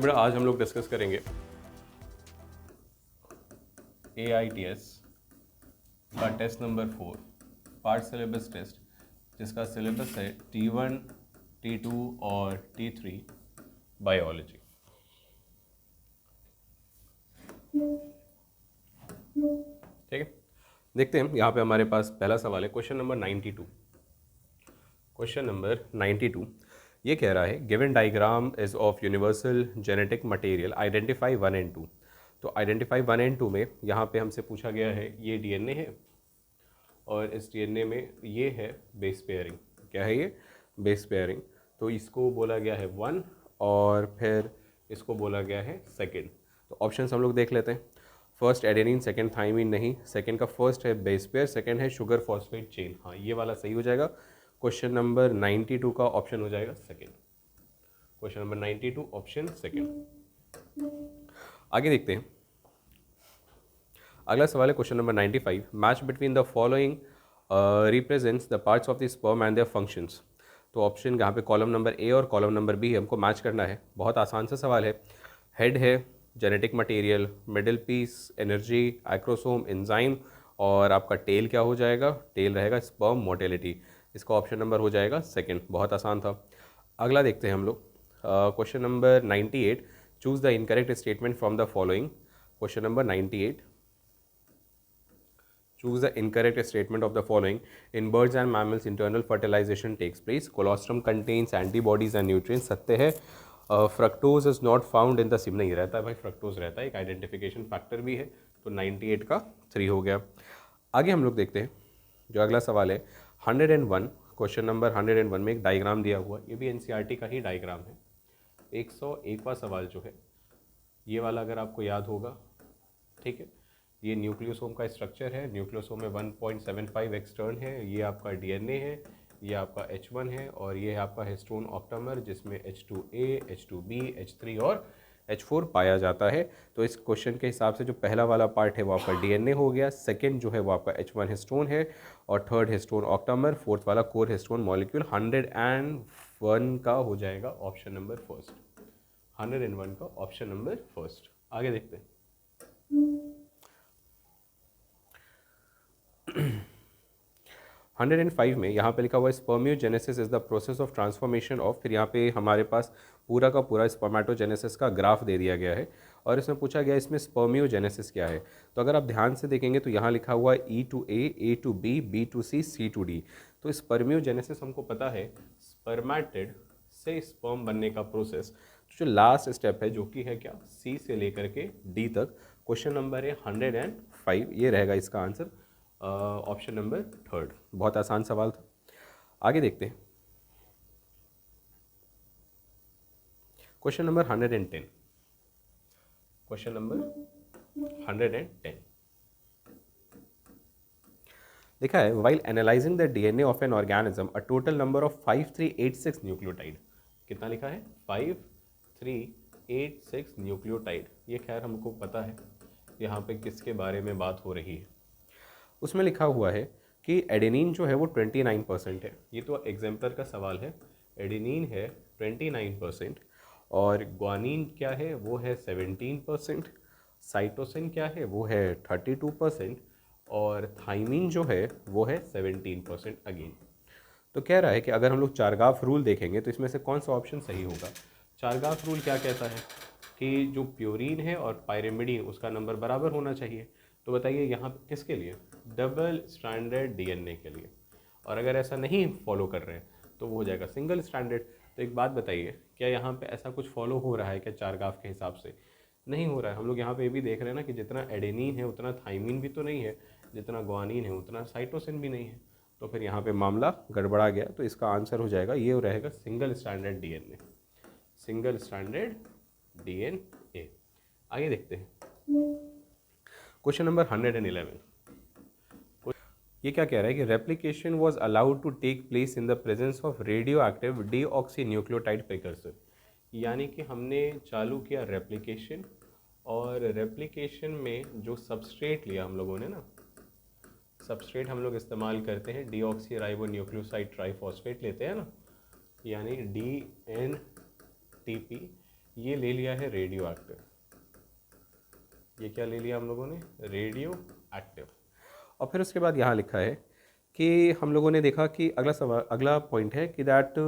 बेटा आज हम लोग डिस्कस करेंगे AITS का test number 4 part syllabus test, जिसका सिलेबस है T1, T2 और T3 बायोलॉजी। ठीक है, देखते हैं। यहाँ पे हमारे पास पहला सवाल है क्वेश्चन नंबर 92। क्वेश्चन नंबर 92 ये कह रहा है given diagram is of universal genetic material, identify 1 and 2। तो आइडेंटिफाई 1 एंड 2 में यहाँ पे हमसे पूछा गया है ये DNA है और इस DNA में ये है बेस पेयरिंग। क्या है ये? Base pairing. तो इसको बोला गया है 1 और फिर इसको बोला गया है सेकेंड। तो ऑप्शंस हम लोग देख लेते हैं। फर्स्ट एडेनिन, सेकेंड थाइमिन नहीं, सेकेंड का फर्स्ट है बेस पेयर, सेकेंड है शुगर फॉस्फेट चेन। हाँ, ये वाला सही हो जाएगा। क्वेश्चन नंबर 92 का ऑप्शन हो जाएगा second. Question number 92 option second. आगे देखते हैं। अगला सवाल है question number 95। Match between the following represents the parts of the sperm and their functions. तो ऑप्शन यहाँ पे कॉलम नंबर ए और कॉलम नंबर बी हमको मैच करना है। बहुत आसान सा सवाल है। हेड है genetic material, middle piece energy, acrosome enzyme, और आपका टेल क्या हो जाएगा? टेल रहेगा स्पर्म मोटिलिटी। इसका ऑप्शन नंबर हो जाएगा सेकंड। बहुत आसान था। अगला देखते हैं हम लोग। Question number 98। Choose the incorrect statement from the following. Question number 98। Choose the incorrect statement of the following. In birds and mammals, internal fertilization takes place. Colostrum contains antibodies and nutrients. सत्य है। Fructose is not found in the semen. नहीं रहता है भाई, fructose रहता है, एक identification factor भी है। तो 98 का 3 हो गया। आगे हम लोग देखते हैं जो अगला सवाल है 101। क्वेश्चन नंबर 101 में एक डायग्राम दिया हुआ, ये भी NCERT का ही डायग्राम है। 101वां सवाल जो है ये वाला, अगर आपको याद होगा, ठीक है, ये न्यूक्लियोसोम का स्ट्रक्चर है। न्यूक्लियोसोम में 1.75 एक्सटर्न है, ये आपका DNA है, ये आपका H1 है, और ये है आपका हिस्टोन ऑक्टामर जिसमें H2A, H2B, H3 और H4 पाया जाता है। तो इस क्वेश्चन के हिसाब से जो पहला वाला पार्ट है वो आपका DNA हो गया, सेकंड जो है वो आपका H1 हिस्टोन है, और थर्ड हिस्टोन ऑक्टामर, फोर्थ वाला कोर हिस्टोन मॉलिक्यूल। 101 का हो जाएगा ऑप्शन नंबर फर्स्ट। 101 का ऑप्शन नंबर फर्स्ट। आगे देखते हैं। 105 में यहाँ पे लिखा हुआ है spermiogenesis is the process of transformation of. फिर यहाँ पे हमारे पास पूरा का पूरा स्पर्मेटोजेनेसिस का ग्राफ दे दिया गया है, और इसमें पूछा गया इसमें स्पर्मियोजेनेसिस क्या है। तो अगर आप ध्यान से देखेंगे तो यहाँ लिखा हुआ है E to A, A to B, B to C, C to D। तो स्पर्मियोजेनेसिस हमको पता है स्पर्मेटिड से स्पर्म बनने का प्रोसेस। जो लास्ट स्टेप है जो कि है क्या, C से लेकर के D तक। क्वेश्चन नंबर है 105, ये रहेगा इसका आंसर, ऑप्शन नंबर थर्ड। बहुत आसान सवाल था। आगे देखते हैं क्वेश्चन नंबर 110। क्वेश्चन नंबर 110 लिखा है while analysing the DNA of an organism a total number of 5386 nucleotide. कितना लिखा है? 5386 न्यूक्लियोटाइड। ये खैर हमको पता है यहाँ पे किसके बारे में बात हो रही है। उसमें लिखा हुआ है कि एडेनिन जो है वो 29% है। ये तो एग्जाम्पलर का सवाल है। एडेनिन है 29%, और ग्वानिन क्या है वो है 17%, साइटोसिन क्या है वो है 32%, और थाइमिन जो है वो है 17% अगेन। तो कह रहा है कि अगर हम लोग चारगाफ रूल देखेंगे तो इसमें से कौन सा ऑप्शन सही होगा। चारगाफ रूल क्या कहता है कि जो प्योरीन है और पायरिमिडीन उसका नंबर बराबर होना चाहिए। तो बताइए यहाँ पे किसके लिए? डबल स्टैंडर्ड DNA के लिए। और अगर ऐसा नहीं फॉलो कर रहे हैं तो वो हो जाएगा सिंगल स्टैंडर्ड। तो एक बात बताइए, क्या यहाँ पे ऐसा कुछ फॉलो हो रहा है क्या चारगाफ के हिसाब से? नहीं हो रहा है। हम लोग यहाँ पे ये भी देख रहे हैं ना कि जितना एडेनिन है उतना थाइमिन भी तो नहीं है, जितना ग्वानिन है उतना साइटोसिन भी नहीं है। तो फिर यहाँ पे मामला गड़बड़ा गया। तो इसका आंसर हो जाएगा, ये रहेगा single standard DNA। Single standard DNA। आगे देखते हैं क्वेश्चन नंबर 111। ये क्या कह रहा है कि replication was allowed to take place in the presence of radioactive deoxynucleotide precursor. यानी कि हमने चालू किया रेप्लिकेशन, और रेप्लिकेशन में जो सबस्ट्रेट लिया हम लोगों ने ना, सबस्ट्रेट हम लोग इस्तेमाल करते हैं डीऑक्सी राइबो न्यूक्लियोसाइड ट्राइफॉस्फेट लेते हैं ना, यानी DNTP ये ले लिया है रेडियो एक्टिव, ये क्या ले लिया हम लोगों ने, रेडियो एक्टिव। और फिर उसके बाद यहाँ लिखा है कि हम लोगों ने देखा कि अगला सवाल, अगला पॉइंट है कि that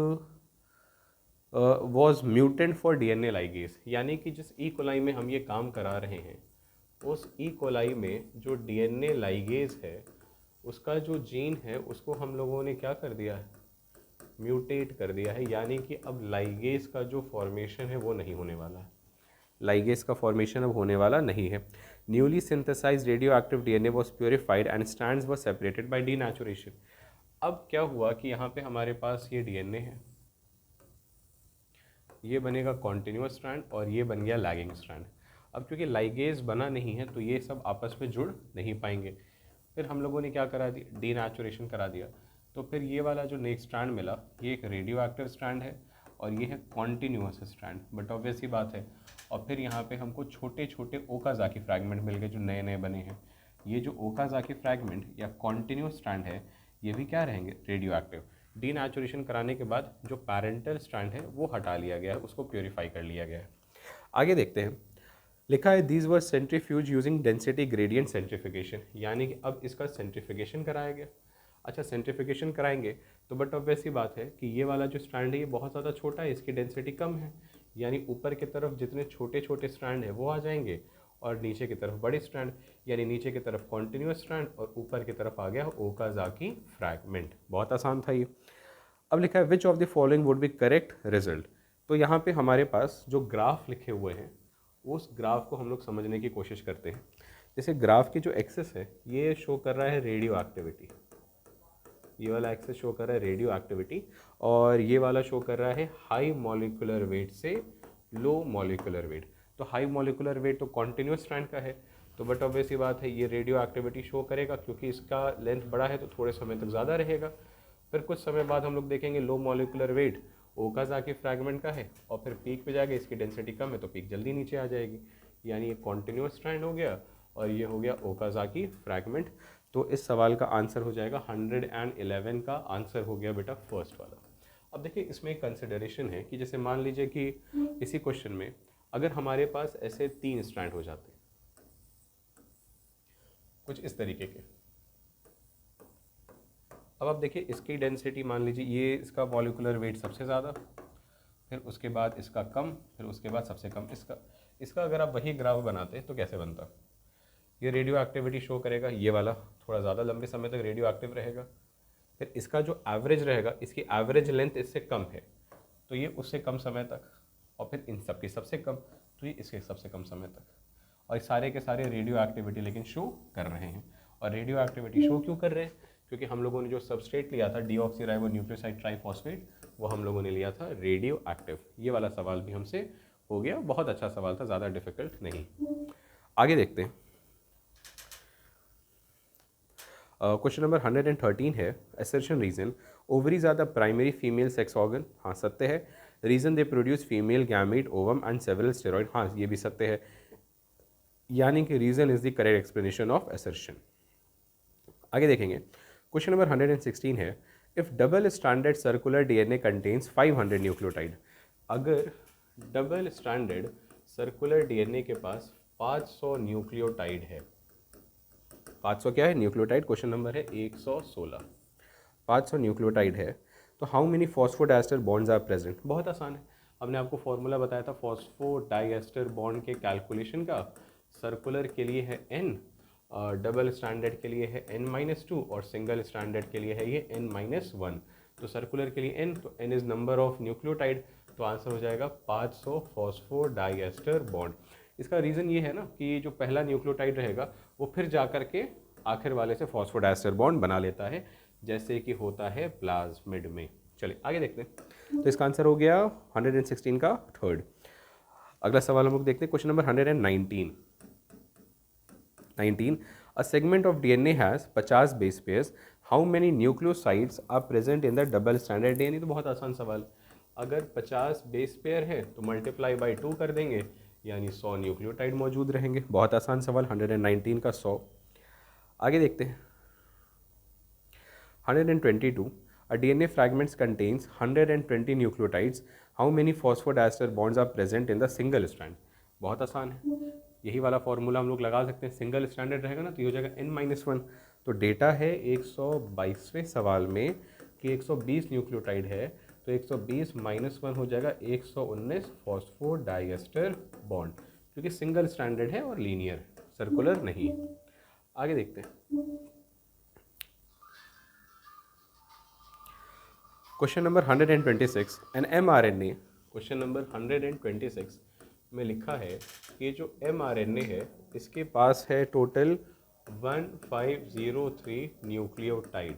was mutant for DNA ligase, यानी कि जिस ई कोलाई में हम ये काम करा रहे हैं उस ई कोलाई में जो डीएनए लाइगेज है उसका जो जीन है उसको हम लोगों ने क्या कर दिया है, म्यूटेट कर दिया है, यानी कि अब लाइगेज का जो फॉर्मेशन है वो नहीं होने वाला है, लाइगेज का फॉर्मेशन अब होने वाला नहीं है। Newly synthesize radioactive DNA was purified and strands were separated by denaturation. अब क्या हुआ कि यहाँ पे हमारे पास ये डीएनए है, ये बनेगा कॉन्टिन्यूस स्ट्रैंड और ये बन गया लैगिंग स्ट्रैंड। अब क्योंकि लाइगेज बना नहीं है तो ये सब आपस में जुड़ नहीं पाएंगे, फिर हम लोगों ने क्या करा दिया, डीनेचुरेशन करा दिया। तो फिर ये वाला जो नेक्स्ट स्ट्रैंड मिला ये एक रेडियो एक्टिव स्ट्रैंड है और ये है कॉन्टिन्यूस स्ट्रैंड, बट ऑब्वियस ही बात है। और फिर यहाँ पे हमको छोटे छोटे ओकाज़ाकी फ्रैगमेंट मिल गए जो नए नए बने हैं। ये जो ओकाज़ाकी फ्रैगमेंट या कॉन्टिन्यूस स्ट्रैंड है ये भी क्या रहेंगे, रेडियो एक्टिव। डीनेचुरेशन कराने के बाद जो पैरेंटल स्ट्रैंड है वो हटा लिया गया है, उसको प्योरीफाई कर लिया गया है। आगे देखते हैं, लिखा है these were centrifuge using density gradient centrification, यानी कि अब इसका सेंट्रीफिकेशन कराया गया। अच्छा, सेंट्रीफिकेशन कराएंगे तो बट ऑब्वियस ही बात है कि ये वाला जो स्ट्रैंड है ये बहुत ज़्यादा छोटा है, इसकी डेंसिटी कम है, यानी ऊपर की तरफ जितने छोटे छोटे स्ट्रैंड है वो आ जाएंगे और नीचे की तरफ बड़े स्ट्रैंड, यानी नीचे की तरफ कॉन्टिन्यूस स्ट्रैंड और ऊपर की तरफ आ गया ओकाज़ाकी फ्रैगमेंट। बहुत आसान था ये। अब लिखा है which of the following would be correct result. तो यहाँ पे हमारे पास जो ग्राफ लिखे हुए हैं उस ग्राफ को हम लोग समझने की कोशिश करते हैं। जैसे ग्राफ की जो एक्सेस है ये शो कर रहा है रेडियो एक्टिविटी, ये वाला एक्सेस शो कर रहा है रेडियो एक्टिविटी और ये वाला शो कर रहा है हाई मॉलिक्यूलर वेट से लो मॉलिक्यूलर वेट। तो हाई मॉलिक्यूलर वेट तो कॉन्टिन्यूस स्ट्रैंड का है, तो बट ऑब्वियस ही बात है ये रेडियो एक्टिविटी शो करेगा क्योंकि इसका लेंथ बड़ा है तो थोड़े समय तक ज़्यादा रहेगा। फिर कुछ समय बाद हम लोग देखेंगे low molecular weight Okazaki fragment का है और फिर पीक पे जाएगा, इसकी डेंसिटी कम है तो पीक जल्दी नीचे आ जाएगी, यानी ये कॉन्टिन्यूस स्ट्रैंड हो गया और ये हो गया ओकाज़ाकी फ्रैगमेंट। तो इस सवाल का आंसर हो जाएगा 111 का आंसर हो गया बेटा फर्स्ट वाला। अब देखिए इसमें एक कंसिडरेशन है कि जैसे मान लीजिए कि इसी क्वेश्चन में अगर हमारे पास ऐसे 3 स्ट्रैंड हो जाते कुछ इस तरीके के, अब आप देखिए इसकी डेंसिटी मान लीजिए ये इसका मॉलिक्यूलर वेट सबसे ज़्यादा, फिर उसके बाद इसका कम, फिर उसके बाद सबसे कम इसका अगर आप वही ग्राफ बनाते तो कैसे बनता, ये रेडियो एक्टिविटी शो करेगा, ये वाला थोड़ा ज़्यादा लंबे समय तक रेडियो एक्टिव रहेगा, फिर इसका जो एवरेज रहेगा इसकी एवरेज लेंथ इससे कम है तो ये उससे कम समय तक, और फिर इन सब की सबसे कम तो ये इसके सबसे कम समय तक, और सारे के सारे रेडियो एक्टिविटी लेकिन शो कर रहे हैं। और रेडियो एक्टिविटी शो क्यों कर रहे हैं, क्योंकि हम लोगों ने जो सबस्ट्रेट लिया था डीऑक्सीराइबो न्यूक्लियोसाइड ट्राइफॉस्फेट वो हम लोगों ने लिया था रेडियो एक्टिव। ये वाला सवाल भी हमसे हो गया, बहुत अच्छा सवाल था, ज़्यादा डिफिकल्ट नहीं। आगे देखते हैं, क्वेश्चन नंबर 113 है assertion reason ovaries are the primary female sex organ, हाँ सत्य है। Reason they produce female gamete ovum and several steroid, हाँ ये भी सत्य है, यानी कि reason is the correct explanation of assertion. आगे देखेंगे, क्वेश्चन नंबर 116 है if double standard circular DNA contains 500 nucleotide, अगर डबल स्टैंडर्ड सर्कुलर डीएनए के पास 500 न्यूक्लियोटाइड है, 500 क्या है न्यूक्लियोटाइड, क्वेश्चन नंबर है 116, 500 न्यूक्लियोटाइड है तो how many phosphodiester bonds are present. बहुत आसान है, हमने आपको फॉर्मूला बताया था फॉस्फोडाइएस्टर बॉन्ड के कैलकुलेशन का, सर्कुलर के लिए है n, डबल स्टैंडर्ड के लिए है n-2 और सिंगल स्टैंडर्ड के लिए है ये n-1। तो सर्कुलर के लिए n, तो n is number of nucleotide, तो आंसर हो जाएगा 500 फॉस्फोडाइएस्टर बॉन्ड। इसका रीज़न ये है ना कि जो पहला न्यूक्लियोटाइड रहेगा वो फिर जा कर के आखिर वाले से फॉस्फोडाइएस्टर बॉन्ड बना लेता है, जैसे कि होता है प्लाज्मिड में। चलिए आगे देखते हैं, तो इसका आंसर हो गया 116 का थर्ड। अगला सवाल हम लोग देखते हैं, question number 119। A segment of DNA has 50 base pairs. How many nucleosides are present in the double stranded DNA? तो बहुत आसान सवाल, अगर 50 बेस पेयर है तो मल्टीप्लाई बाई 2 कर देंगे, यानी 100 न्यूक्लियोटाइड मौजूद रहेंगे। बहुत आसान सवाल, 119 का 100। आगे देखते हैं, 122 A DNA fragments contains 120 nucleotides. How many phosphodiester bonds are present in the single strand. बहुत आसान है, यही वाला फॉर्मूला हम लोग लगा सकते हैं। सिंगल स्ट्रैंडर्ड रहेगा ना तो ये हो जाएगा n-1। तो डेटा है 122वें सवाल में कि 120 न्यूक्लियोटाइड है, तो 120 -1 हो जाएगा 119 फॉस्फोडाइएस्टर बॉन्ड, क्योंकि सिंगल स्ट्रैंडर्ड है और लीनियर, सर्कुलर नहीं। आगे देखते हैं। Question number 126, an mRNA। Question number 126 में लिखा है कि जो mRNA है इसके पास है टोटल 1503 न्यूक्लियोटाइड।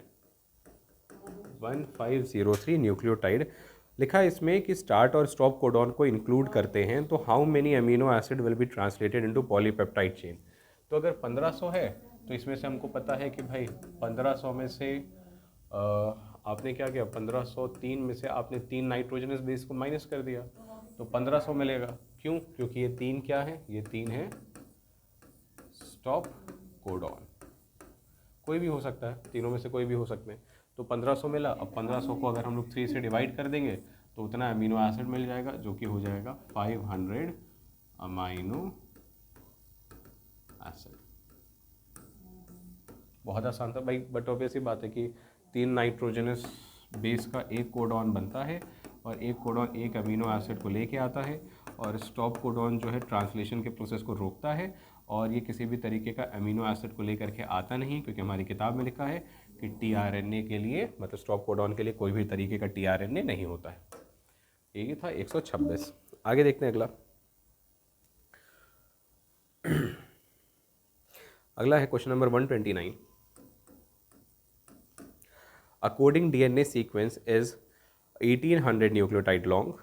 1503 न्यूक्लियोटाइड लिखा है इसमें कि स्टार्ट और स्टॉप कोडॉन को इंक्लूड करते हैं, तो how many amino acid will be translated into polypeptide chain. तो अगर 1500 है तो इसमें से हमको पता है कि भाई 1500 में से आपने क्या किया, 1503 में से आपने 3 नाइट्रोजनस बेस को माइनस कर दिया तो 1500 मिलेगा। क्यों? क्योंकि ये 3 क्या है, ये 3 है स्टॉप कोडॉन, कोई भी हो सकता है, तीनों में से कोई भी हो सकते हैं। तो 1500 मिला। अब 1500 को अगर हम लोग 3 से डिवाइड कर देंगे तो उतना अमीनो एसिड मिल जाएगा, जो कि हो जाएगा 500 अमीनो एसिड। बहुत आसान था भाई, बट ऑब्वियस ही बात है कि 3 नाइट्रोजनस बेस का एक कोडॉन बनता है और एक कोडॉन एक अमीनो एसिड को लेके आता है, और स्टॉप कोडॉन जो है ट्रांसलेशन के प्रोसेस को रोकता है, और ये किसी भी तरीके का अमीनो एसिड को लेकर के आता नहीं, क्योंकि हमारी किताब में लिखा है कि टीआरएनए के लिए, मतलब स्टॉप कोडॉन के लिए कोई भी तरीके का टीआरएनए नहीं होता है। यही था 126। आगे देखते हैं अगला। अगला है question number 129। According DNA sequence is 1800 nucleotide long,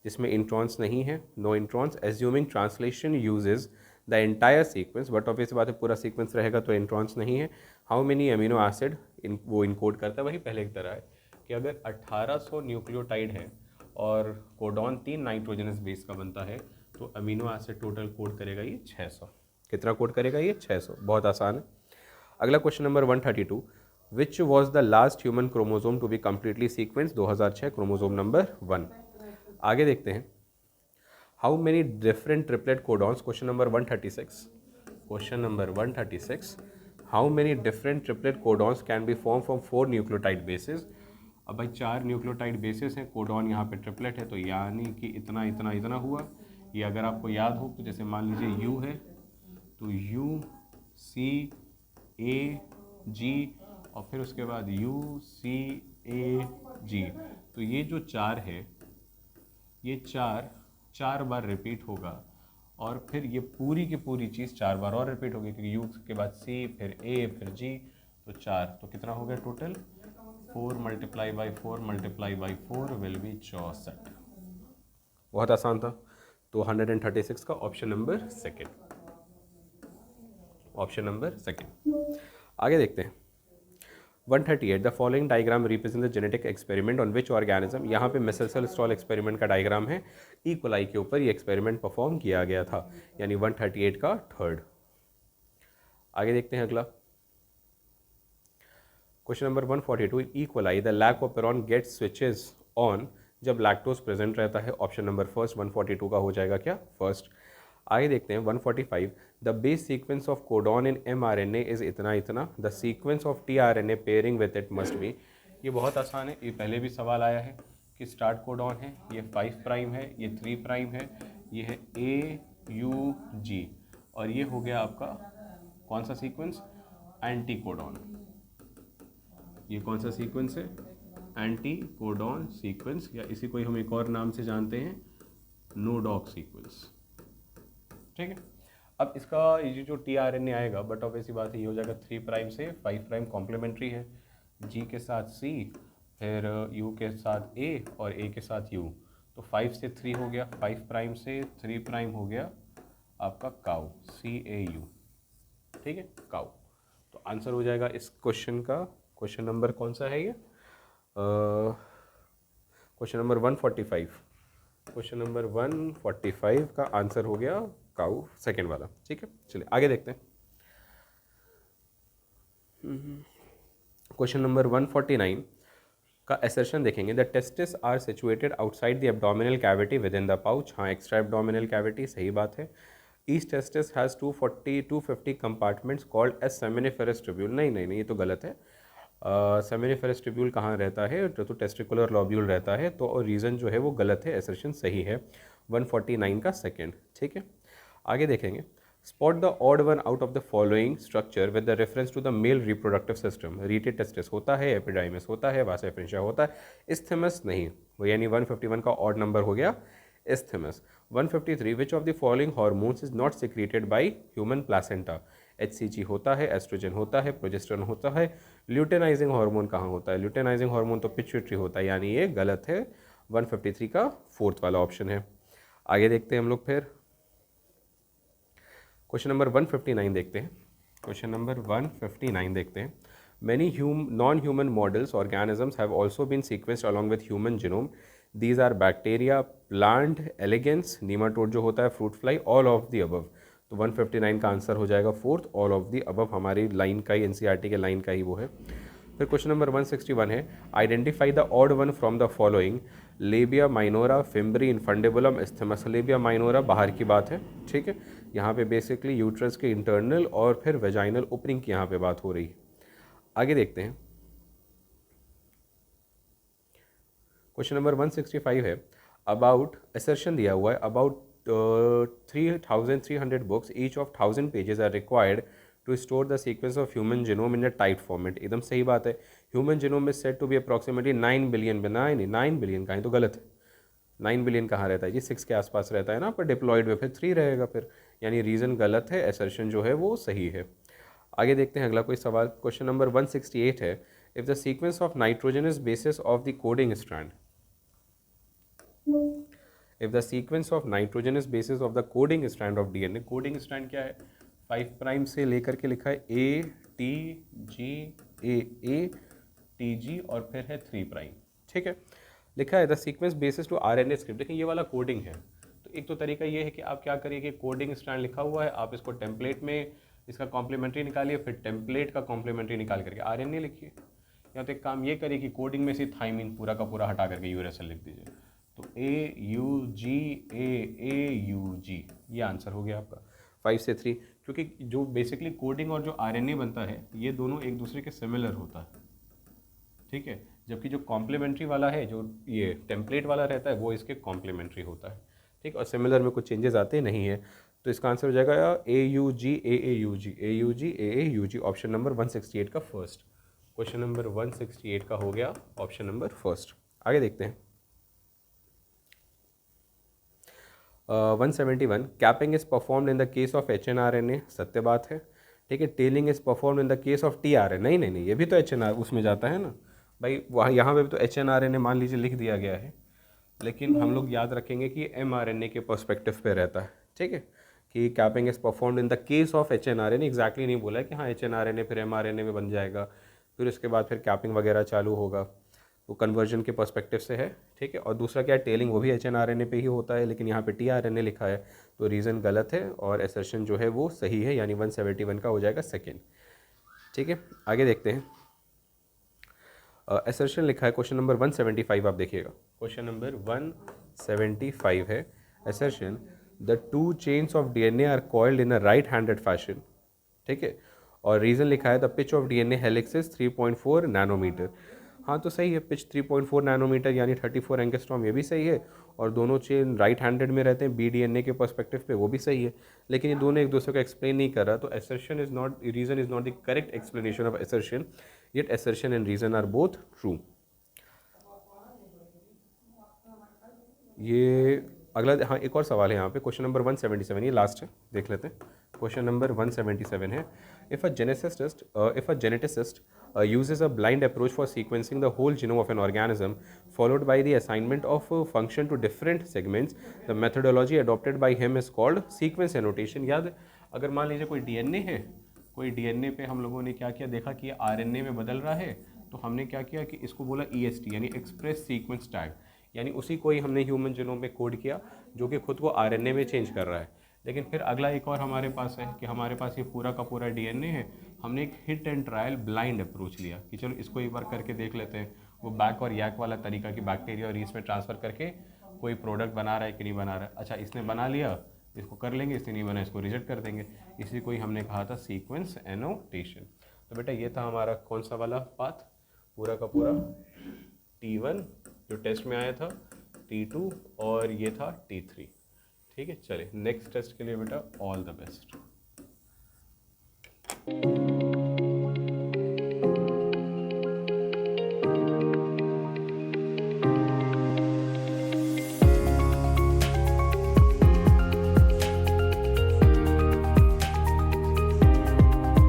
जिसमें इंट्रॉन्स नहीं है, no introns. Assuming translation uses the entire sequence, but obvious बात है पूरा सीक्वेंस रहेगा तो इंट्रॉन्स नहीं है। हाउ मेनी अमीनो एसिड वो इनकोड करता है, वही पहले की तरह है कि अगर 1800 न्यूक्लियोटाइड है और कोडॉन 3 नाइट्रोजनस बेस का बनता है तो अमीनो एसिड टोटल कोड करेगा ये 600। कितना कोड करेगा ये? 600। बहुत आसान है। अगला question number 132, which was the last human chromosome to be completely sequence. 2006 chromosome number 1। आगे देखते हैं। How many different triplet codons. Question number 136। Question number 136, how many different triplet codons can be form from 4 nucleotide bases. अब भाई 4 nucleotide basis हैं, codon यहाँ पे triplet है, तो यानी कि इतना इतना इतना हुआ। ये अगर आपको याद हो तो जैसे मान लीजिए यू है तो यू सी ए जी और फिर उसके बाद यू सी ए जी, तो ये जो 4 है ये 4 बार रिपीट होगा, और फिर ये पूरी की पूरी चीज़ 4 बार और रिपीट होगी, क्योंकि यू के बाद सी फिर ए फिर जी, तो 4। तो कितना हो गया टोटल? 4 × 4 × 4 will be 64। बहुत आसान था। तो 136 का option number second, option number second. आगे देखते हैं। 138, the following diagram represent the genetic experiment on which organism. यहाँ पे मेसेल स्टॉल एक्सपेरिमेंट का डायग्राम है, ई कोलाई के ऊपर ये एक्सपेरिमेंट परफॉर्म किया गया था, यानी 138 का थर्ड। आगे देखते हैं अगला question number 142, E coli the lac operon gets switches on जब लैक्टोज प्रेजेंट रहता है। ऑप्शन नंबर फर्स्ट 142 का हो जाएगा क्या? फर्स्ट। आगे देखते हैं 145, the base sequence of codon in mRNA is इतना इतना, the sequence of tRNA pairing with it must be. ये बहुत आसान है, ये पहले भी सवाल आया है कि स्टार्ट कोडॉन है, ये 5 प्राइम है, ये 3 प्राइम है, ये है AUG, और ये हो गया आपका कौन सा सीक्वेंस? Anti codon. ये कौन सा सीक्वेंस है? एंटी कोडॉन सीक्वेंस, या इसी को हम एक और नाम से जानते हैं, नोडॉक सीक्वेंस। ठीक है। अब इसका ये जो टीआरएनए आएगा, बट ऑब्वियस ही बात है ये हो जाएगा 3 प्राइम से 5 प्राइम कॉम्प्लीमेंट्री है, जी के साथ सी, फिर यू के साथ ए और ए के साथ यू, तो 5 से 3 हो गया, 5 प्राइम से 3 प्राइम हो गया आपका काउ, CAU। ठीक है, काउ। तो आंसर हो जाएगा इस क्वेश्चन का, क्वेश्चन नंबर कौन सा है ये? Question number 145। क्वेश्चन नंबर 145 का आंसर हो गया काउ, सेकेंड वाला। ठीक है, चलिए आगे देखते हैं। क्वेश्चन नंबर 149, का एसर्शन देखेंगे, the testis are situated outside the abdominal cavity within the pouch, हाँ एक्स्ट्रा एब्डोमिनल कैविटी, सही बात है। Each testis has 250 compartments called as seminiferous tubule, नहीं नहीं नहीं, ये तो गलत है। सेमिनिफेरस ट्यूब्यूल कहाँ रहता है, तो टेस्टिकुलर लॉब्यूल रहता है, तो रीज़न जो है वो गलत है, एसर्शन सही है 149 का सेकेंड। ठीक है, आगे देखेंगे, spot the odd one out of the following structure with the reference to the male reproductive system, rete testis होता है, एपिडाइमिस होता है, वासा एफरेंशिया होता है, इस्थेमस नहीं, वो यानी 151 का ऑड नंबर हो गया इस्थेमस। 153, which of the following hormones is not secreted by human placenta, HCG होता है, एस्ट्रोजन होता है, प्रोजेस्टेरोन होता है, ल्यूटेनाइजिंग हार्मोन कहाँ होता है, ल्यूटेनाइजिंग हार्मोन तो पिट्यूटरी होता है, यानी ये गलत है, 153 का फोर्थ वाला ऑप्शन है। आगे देखते हैं हम लोग फिर क्वेश्चन नंबर 159 देखते हैं, क्वेश्चन नंबर 159 देखते हैं। Many non-human models organisms have also been sequenced along with human genome. These are bacteria, plant, elegans, nematode जो होता है, fruit fly, all of the above. तो 159 का आंसर हो जाएगा fourth, all of the above हमारी लाइन का ही, NCERT के लाइन का ही वो है। फिर क्वेश्चन नंबर 161 है, identify the odd one from the following, labia minora, fimbriae, infundibulum, isthmus. Labia minora बाहर की बात है, ठीक है, यहाँ पे बेसिकली यूट्रस के इंटरनल और फिर वेजाइनल ओपनिंग की यहाँ पे बात हो रही है। आगे देखते हैं, क्वेश्चन नंबर 165 है, अबाउट असर्शन दिया हुआ है, about 3300 books each of 1000 pages are required to store the sequence of human genome in a tight format. एकदम सही बात है, human genome is said to be approximately 9 billion, बनाए नहीं 9 बिलियन का है तो गलत है, 9 बिलियन कहाँ रहता है जी, 6 के आसपास रहता है ना, पर डिप्लॉयड में फिर 3 रहेगा फिर, यानी रीज़न गलत है, असर्शन जो है वो सही है। आगे देखते हैं अगला कोई सवाल, क्वेश्चन नंबर 168 है, if the sequence of nitrogen is basis of the coding strand, if the sequence of nitrogen is basis of the coding strand of DNA, coding strand क्या है, 5 प्राइम से लेकर के लिखा है ATG और फिर है 3 प्राइम, ठीक है, लिखा है the sequence bases to RNA script. देखिए ये वाला कोडिंग है, तो एक तो तरीका ये है कि आप क्या करिए कि कोडिंग स्ट्रैंड लिखा हुआ है, आप इसको टेम्पलेट में इसका कॉम्प्लीमेंट्री निकालिए, फिर टेम्पलेट का कॉम्प्लीमेंट्री निकाल करके RNA लिखिए, या तो एक काम ये करिए कि कोडिंग में से थाइमिन पूरा का पूरा हटा करके यूरेसिल लिख दीजिए, तो AUG AAUG, ये आंसर हो गया आपका 5 से 3, क्योंकि जो बेसिकली कोडिंग और जो RNA बनता है ये दोनों एक दूसरे के सिमिलर होता है, ठीक है, जबकि जो कॉम्प्लीमेंट्री वाला है, जो ये टेम्पलेट वाला रहता है, वो इसके कॉम्प्लीमेंट्री होता है, ठीक, और सिमिलर में कुछ चेंजेस आते नहीं है, तो इसका आंसर हो जाएगा AUG ऑप्शन नंबर 168 का फर्स्ट, क्वेश्चन नंबर 168 का हो गया ऑप्शन नंबर फर्स्ट। आगे देखते हैं 171, capping is performed in the case of HNRNA, सत्य बात है, ठीक है, telling is performed in the case of TRNA, नहीं नहीं नहीं, ये भी तो HNR उसमें जाता है ना भाई, वहाँ यहाँ पे भी तो HNRNA मान लीजिए लिख दिया गया है, लेकिन हम लोग याद रखेंगे कि mRNA के पर्सपेक्टिव पे रहता है, ठीक है, कि capping is performed in the case of HNRNA, exactly नहीं बोला है कि हाँ HNRNA फिर mRNA में बन जाएगा, फिर उसके बाद फिर कैपिंग वगैरह चालू होगा, वो कन्वर्जन के पर्सपेक्टिव से है, ठीक है, और दूसरा क्या टेलिंग, वो भी HNRNA पे ही होता है, लेकिन यहाँ पे TRNA लिखा है, तो रीज़न गलत है और असर्शन जो है वो सही है, यानी 171 का हो जाएगा सेकेंड, ठीक है। आगे देखते हैं, असर्शन लिखा है क्वेश्चन नंबर 175, आप देखिएगा क्वेश्चन नंबर 175 है, assertion the 2 chains of DNA are coiled in a right handed fashion, ठीक है, और रीज़न लिखा है the pitch of DNA helix is 3.4 nanometre, हाँ तो सही है, पिच 3.4 नैनोमीटर यानी 34 एंगस्ट्रॉम, ये भी सही है, और दोनों चेन राइट हैंडेड में रहते हैं BDNA के पर्सपेक्टिव पे, वो भी सही है, लेकिन ये दोनों एक दूसरे को एक्सप्लेन नहीं कर रहा, तो assertion is not, reason is not the correct explanation of assertion, yet assertion and reason are both true. ये अगला, हाँ एक और सवाल है यहाँ पे, क्वेश्चन नंबर 177, ये लास्ट है, देख लेते हैं, क्वेश्चन नंबर 177 है, if a geneticist uses a blind approach for sequencing the whole genome of an organism followed by the assignment of function to different segments, the methodology adopted by him is called sequence annotation। याद, अगर मान लीजिए कोई DNA है, कोई DNA पे हम लोगों ने क्या किया, देखा कि RNA में बदल रहा है, तो हमने क्या किया कि इसको बोला EST यानी एक्सप्रेस सीक्वेंस टैग, यानी उसी को ही हमने ह्यूमन जीनोम में कोड किया, जो कि खुद को RNA में चेंज कर रहा है। लेकिन फिर अगला एक और हमारे पास है कि हमारे पास ये पूरा का पूरा DNA है, हमने एक hit and trial blind approach लिया कि चलो इसको एक बार करके देख लेते हैं, वो बैक और यैक वाला तरीका कि बैक्टीरिया और ईस्ट में ट्रांसफ़र करके कोई प्रोडक्ट बना रहा है कि नहीं बना रहा है। अच्छा, इसने बना लिया, इसको कर लेंगे, इसने नहीं बना इसको रिजेक्ट कर देंगे। इसी को ही हमने कहा था सीक्वेंस एनोटेशन। तो बेटा ये था हमारा कौन सा वाला पाथ, पूरा का पूरा T1 जो टेस्ट में आया था, T2 और ये था T3। ठीक है, चलिए नेक्स्ट टेस्ट के लिए बेटा ऑल द बेस्ट।